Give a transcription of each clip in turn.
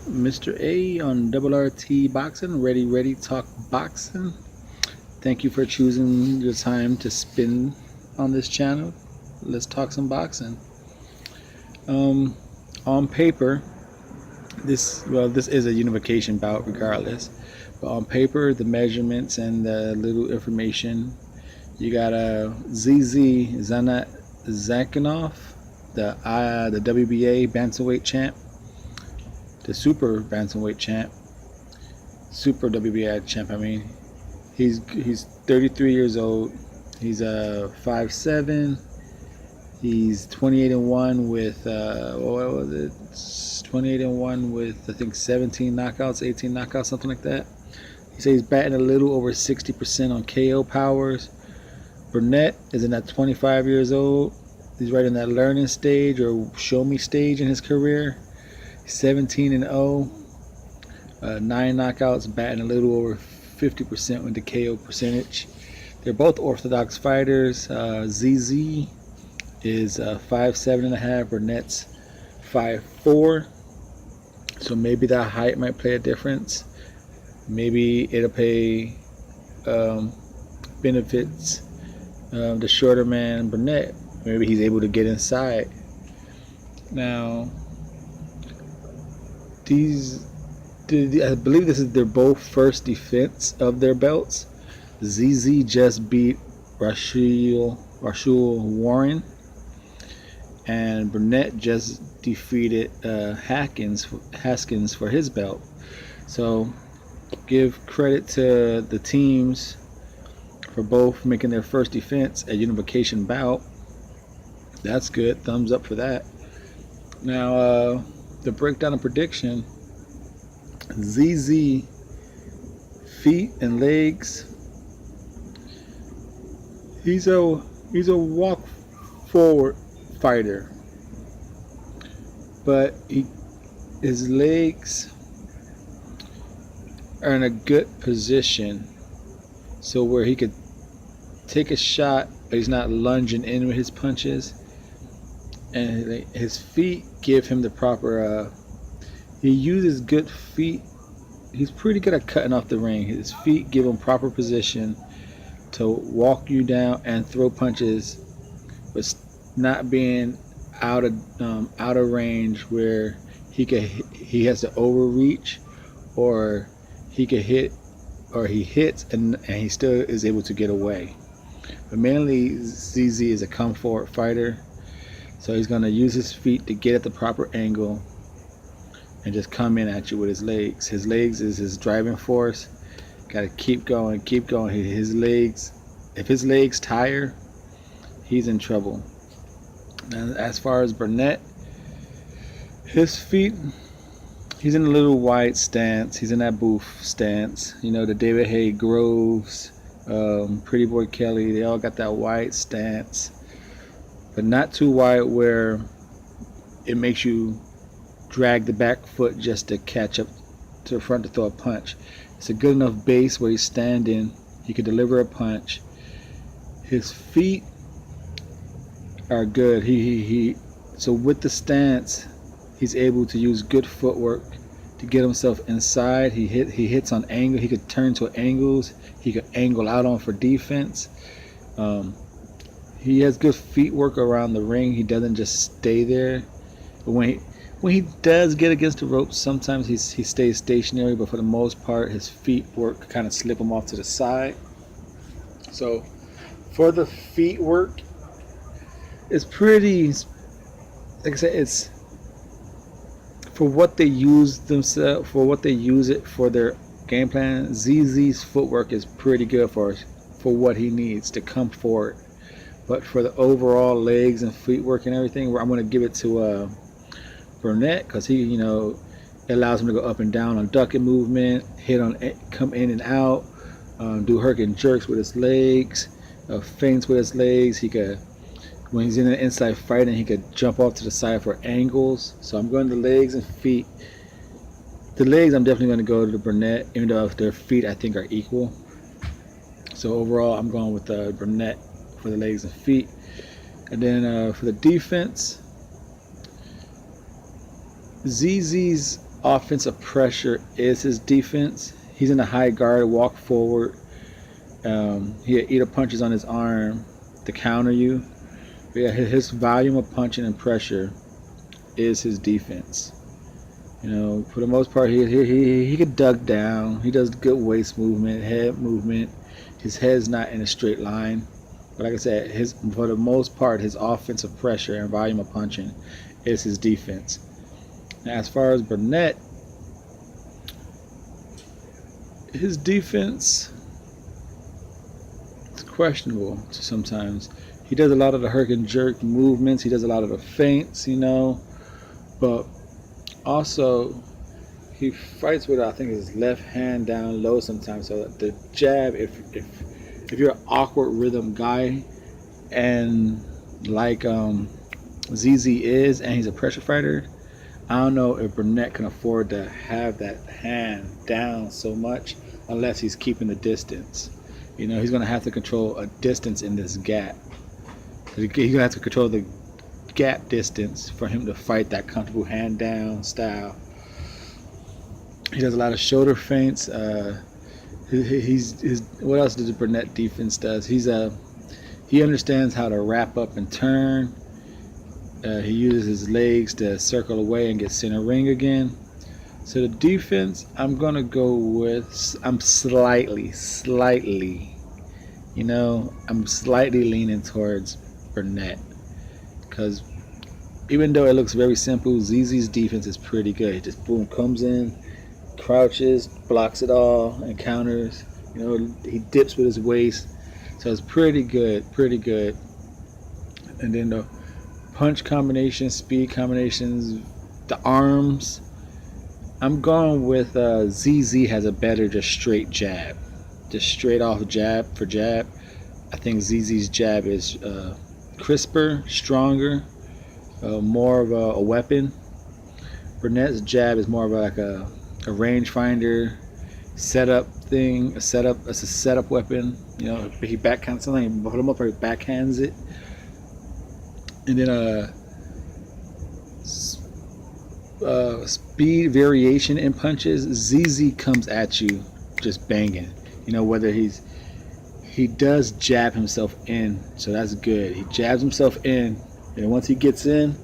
Mr. A on RRT Boxing, ready, talk boxing. Thank you for choosing your time to spend on this channel. Let's talk some boxing. Um, on paper, this is a unification bout regardless. But on paper, the measurements and the little information, you got a Zhanat Zhakiyanov, the WBA bantamweight champ, the super bantamweight champ, super WBA champ. I mean, he's 33 years old. He's 5'7". He's 28-1 with what was it? 28-1 with I think 17 knockouts, 18 knockouts, something like that. He says he's batting a little over 60% on KO powers. Burnett is in that 25 years old. He's right in that learning stage or show me stage in his career. 17-0, 9 knockouts, batting a little over 50% with the KO percentage. They're both orthodox fighters. ZZ is 5'7.5", Burnett's 5'4". So maybe that height might play a difference. Maybe it'll pay benefits the shorter man Burnett. Maybe he's able to get inside. Now, I believe this is their both first defense of their belts. ZZ just beat Rashul Warren, and Burnett just defeated Haskins for his belt. So give credit to the teams for both making their first defense at unification bout. That's good. Thumbs up for that. Now, the breakdown and prediction. ZZ feet and legs. He's a walk forward fighter, but his legs are in a good position, so where he could take a shot, but he's not lunging in with his punches, and his feet give him the proper. He uses good feet. He's pretty good at cutting off the ring. His feet give him proper position to walk you down and throw punches, but not being out of range where he has to overreach, or he could hit, or he hits and he still is able to get away. But mainly ZZ is a come forward fighter, so he's going to use his feet to get at the proper angle and just come in at you with his legs. His legs is his driving force. Got to keep going. His legs, if his legs tire, he's in trouble. And as far as Burnett, his feet, he's in a little wide stance. He's in that booth stance. You know, the David Hay Groves, Pretty Boy Kelly, they all got that wide stance, but not too wide where it makes you drag the back foot just to catch up to the front to throw a punch. It's a good enough base where he's standing, he can deliver a punch. His feet are good. So with the stance, he's able to use good footwork to get himself inside. He hits on angle. He could turn to angles. He could angle out on for defense. He has good feet work around the ring. He doesn't just stay there. But when he does get against the ropes, sometimes he stays stationary, but for the most part, his feet work kind of slip him off to the side. So for the feet work, it's pretty, like I said, it's for what they use themselves, for what they use it for their game plan. ZZ's footwork is pretty good for what he needs to come forward. But for the overall legs and feet work and everything, I'm going to give it to Burnett, because he, allows him to go up and down on ducking movement, come in and out, do herk and jerks with his legs, feints with his legs. He could, when he's in an inside fighting, he could jump off to the side for angles. So I'm going to legs and feet. The legs, I'm definitely going to go to the Burnett, even though their feet I think are equal. So overall, I'm going with Burnett for the legs and feet. And then for the defense, ZZ's offensive pressure is his defense. He's in a high guard, walk forward. He'll eat punches on his arm to counter you. But yeah, his volume of punching and pressure is his defense. You know, for the most part, he could duck down. He does good waist movement, head movement. His head's not in a straight line. But like I said, for the most part, his offensive pressure and volume of punching is his defense. Now, as far as Burnett, his defense is questionable sometimes. He does a lot of the herk and jerk movements. He does a lot of the feints, you know. But also, he fights with, I think, his left hand down low sometimes. So the jab, if you're an awkward rhythm guy, and like ZZ is, and he's a pressure fighter, I don't know if Burnett can afford to have that hand down so much unless he's keeping the distance. You know, he's going to have to control a distance in this gap. He's going to have to control the gap distance for him to fight that comfortable hand down style. He does a lot of shoulder feints. What else does the Burnett defense does? He understands how to wrap up and turn. He uses his legs to circle away and get center ring again. So the defense, I'm gonna go with. I'm slightly, you know, I'm slightly leaning towards Burnett, because even though it looks very simple, ZZ's defense is pretty good. He just boom comes in, crouches, blocks it all, and counters. You know, he dips with his waist, so it's pretty good. And then the punch combinations, speed combinations, the arms, I'm going with ZZ has a better just straight jab. Just straight off jab for jab. I think ZZ's jab is crisper, stronger, more of a weapon. Burnett's jab is more of like a rangefinder setup thing. It's a setup weapon. You know, he backhands something, put him up or he backhands it. And then speed variation in punches. ZZ comes at you just banging. You know, whether he does jab himself in, so that's good. He jabs himself in, and once he gets in,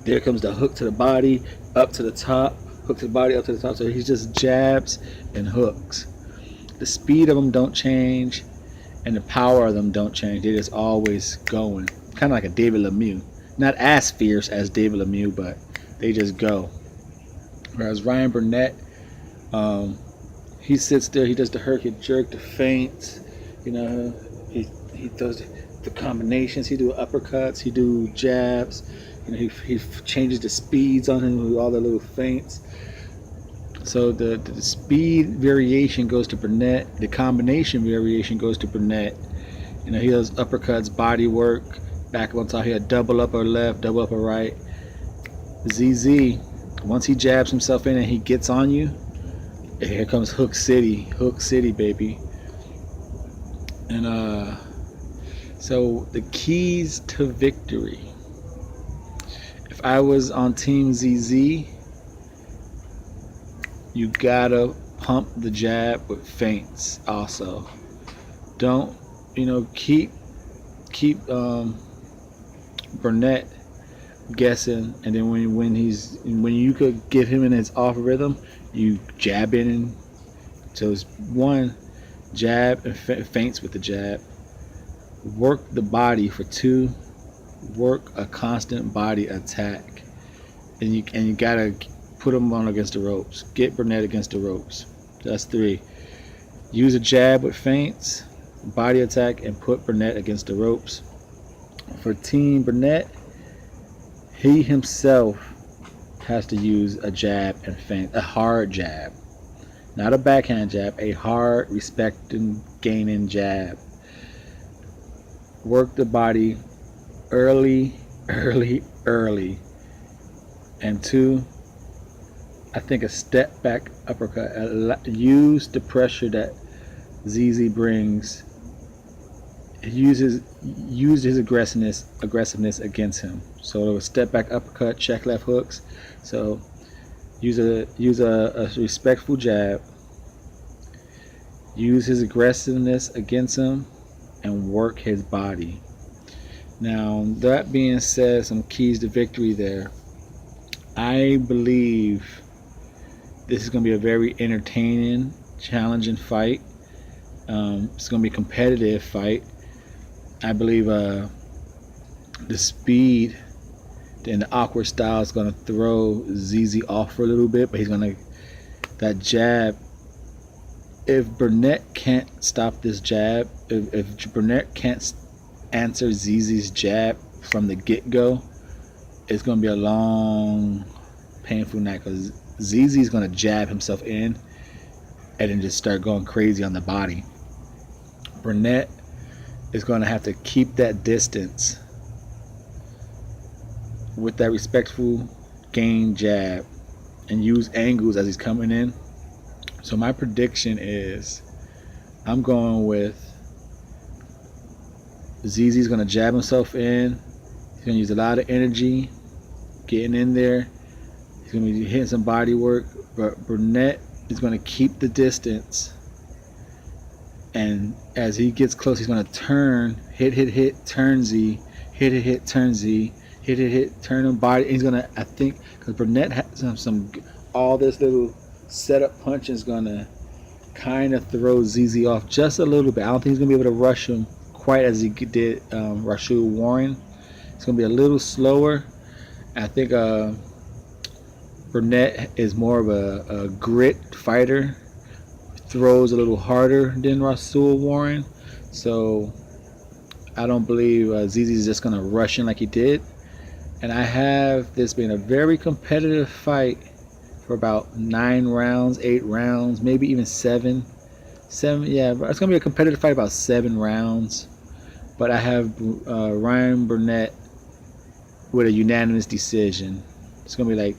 there comes the hook to the body, up to the top, hook to the body, up to the top. So he just jabs and hooks. The speed of them don't change, and the power of them don't change. They're just always going. Kind of like a David Lemieux. Not as fierce as David Lemieux, but they just go. Whereas Ryan Burnett, he sits there, he does the herky jerk, the feints, you know, he does the combinations, he do uppercuts, he do jabs, you know, he changes the speeds on him with all the little feints. So the speed variation goes to Burnett, the combination variation goes to Burnett. You know, he does uppercuts, body work, back up on top. He had double up or left, double up or right. ZZ, once he jabs himself in and he gets on you, here comes Hook City, baby. And so the keys to victory. If I was on Team ZZ, you gotta pump the jab with feints. Also, don't, you know, keep Burnett guessing, and then when you could get him in his off rhythm, you jab in. So it's one, jab and feints with the jab. Work the body for two. Work a constant body attack, and you gotta put him on against the ropes. Get Burnett against the ropes. That's three. Use a jab with feints, body attack, and put Burnett against the ropes. For Team Burnett, he himself has to use a jab and feint, a hard jab. Not a backhand jab, a hard, respecting, gaining jab. Work the body early. And two, I think a step back uppercut. Use the pressure that ZZ brings. Use his aggressiveness against him. So it was step back uppercut, check left hooks. So use a respectful jab. Use his aggressiveness against him and work his body. Now, that being said, some keys to victory there. I believe this is going to be a very entertaining, challenging fight. It's going to be a competitive fight. I believe the speed and the awkward style is going to throw ZZ off for a little bit, but he's going to, that jab, if Burnett can't stop this jab, if Burnett can't answer ZZ's jab from the get-go, it's going to be a long, painful night, because ZZ is going to jab himself in and then just start going crazy on the body. Burnett is going to have to keep that distance with that respectful gain jab and use angles as he's coming in. So my prediction is I'm going with ZZ's going to jab himself in. He's going to use a lot of energy getting in there. He's going to be hitting some body work, but Burnett is going to keep the distance, and as he gets close, he's going to turn, hit, turn Z, hit, turn Z, hit, turn him body. And he's going to, I think, because Burnett has some all this little setup punch is going to kind of throw ZZ off just a little bit. I don't think he's going to be able to rush him quite as he did Rashul Warren. It's going to be a little slower. I think Burnett is more of a grit fighter, throws a little harder than Rashul Warren. So I don't believe ZZ is just going to rush in like he did. And I have this being a very competitive fight for about 9 rounds, 8 rounds, maybe even 7. Yeah, it's going to be a competitive fight about 7 rounds. But I have Ryan Burnett with a unanimous decision. It's going to be like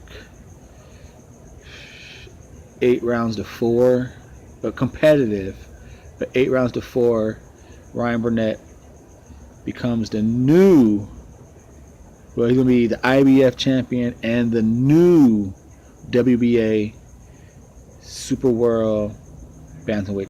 8 rounds to 4, but competitive. But 8 rounds to 4, Ryan Burnett becomes the new, well, he's going to be the IBF champion and the new WBA Super World Bantamweight